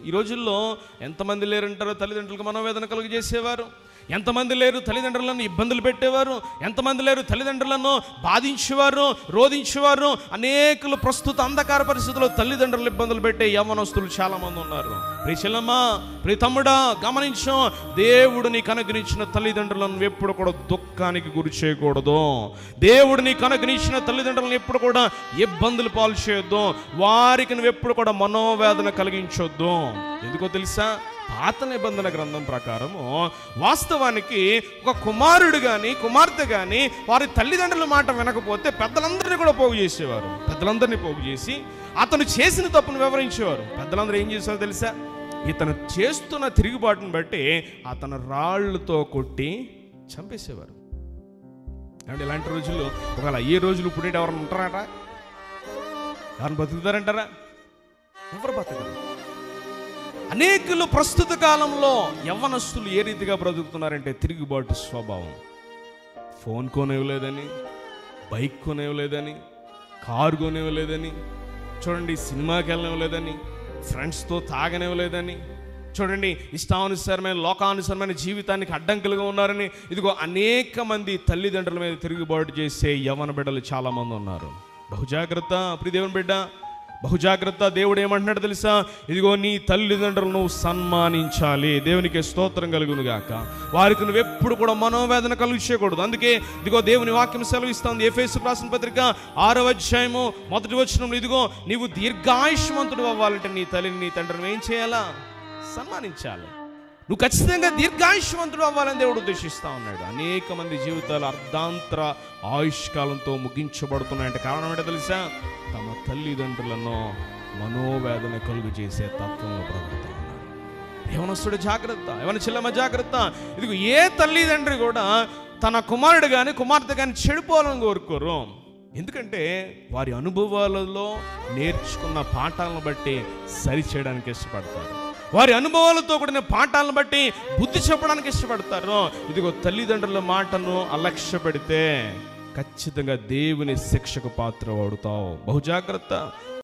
ఈ రోజుల్లో ఎంతమంది లేరంటారో తల్లిదండ్రులకు మనోవేదన కలుగజేసేవారు, ఎంతమంది లేరు తల్లిదండ్రులను ఇబ్బందులు పెట్టేవారు, ఎంతమంది లేరు తల్లిదండ్రులను బాధించేవారు, రోధించేవారు. అనేకులు ప్రస్తుత అంధకార పరిస్థితుల్లో తల్లిదండ్రులు ఇబ్బందులు పెట్టే యవ్వనస్తులు చాలామంది ఉన్నారు. ప్రియచెల్లమ్మా, ప్రియ తమ్ముడా, గమనించం, దేవుడు నీకు అనుగ్రహించిన తల్లిదండ్రులను ఎప్పుడు కూడా దుఃఖానికి గురి చేయకూడదు. దేవుడు నీకు అనుగ్రహించిన తల్లిదండ్రులను ఎప్పుడు కూడా ఇబ్బందులు పాలు చేయొద్దు. వారికి నువ్వు ఎప్పుడు కూడా మనోవేదన కలిగించొద్దు. ఎందుకో తెలుసా? పాత నిబంధన గ్రంథం ప్రకారము వాస్తవానికి ఒక కుమారుడు కానీ కుమార్తె కానీ వారి తల్లిదండ్రుల మాట వినకపోతే పెద్దలందరినీ కూడా పోగు చేసేవారు. పెద్దలందరినీ పోగు చేసి అతను చేసిన తప్పును వివరించేవారు. పెద్దలందరూ ఏం చేసేవారు తెలుసా? ఇతను చేస్తున్న తిరుగుబాటును బట్టి అతను రాళ్లతో కొట్టి చంపేసేవారు. అంటే ఇలాంటి రోజుల్లో ఒకవేళ ఏ రోజులు ఇప్పుడు ఎవరైనా ఉంటారట? ఎవరిని బతుకుతారంటారా? ఎవరు బతకరు. అనేకులు ప్రస్తుత కాలంలో యవ్వనస్తులు ఏ రీతిగా బ్రతుకుతున్నారంటే తిరుగుబాటు స్వభావం. ఫోన్ కొనివ్వలేదని, బైక్ కొనివ్వలేదని, కారు కొనివ్వలేదని, చూడండి సినిమాకి వెళ్ళనివ్వలేదని, ఫ్రెండ్స్తో తాగనివ్వలేదని, చూడండి ఇష్టానుసారమైన లోకానుసారమైన జీవితానికి అడ్డంకులుగా ఉన్నారని, ఇదిగో అనేక మంది తల్లిదండ్రుల మీద తిరుగుబాటు చేసే యవ్వన బిడ్డలు చాలామంది ఉన్నారు. బహుజాగ్రత్త ప్రియ దేవుని బిడ్డ, బహుజాగ్రత్త. దేవుడు ఏమంటున్నాడు తెలుసా? ఇదిగో నీ తల్లిదండ్రులను సన్మానించాలి. దేవునికి స్తోత్రం కలుగును గాక. వారికి నువ్వు ఎప్పుడు కూడా మనోవేదన కలుగు చేయకూడదు. అందుకే ఇదిగో దేవుని వాక్యం సెలవిస్తుంది. ఎఫెసీయులకు రాసిన పత్రిక 6వ అధ్యాయము 1వ వచనంలో, ఇదిగో నీవు దీర్ఘాయుష్మంతుడు అవ్వాలంటే నీ తల్లిని నీ తండ్రిని ఏం చేయాలా? సన్మానించాలి. నువ్వు ఖచ్చితంగా దీర్ఘాయుష్మంతుడు అవ్వాలని దేవుడు ఉద్దేశిస్తూ ఉన్నాడు. అనేక మంది జీవితాలు అర్ధాంతర ఆయుష్కాలంతో ముగించబడుతున్నాయంటే కారణం ఏంటో తెలుసా? తమ తల్లిదండ్రులను మనోవేదన కలుగు చేసే తత్వంలో బ్రతుకుతూ ఉన్నారు. యవనస్తుడు జాగ్రత్త, యవన చెల్లెమ్మ జాగ్రత్త. ఇదిగో ఏ తల్లిదండ్రి కూడా తన కుమారుడు కానీ కుమార్తె కానీ చెడిపోవాలని కోరుకోరు. ఎందుకంటే వారి అనుభవాలలో నేర్చుకున్న పాఠాలను బట్టి సరి చేయడానికి ఇష్టపడతారు. వారి అనుభవాలతో కూడిన పాఠాలను బట్టి బుద్ధి చెప్పడానికి ఇష్టపడతారు. ఇదిగో తల్లిదండ్రుల మాటను అలక్ష్య పెడితే ఖచ్చితంగా దేవుని శిక్షకు పాత్ర అవుతావు. బహుజాగ్రత్త.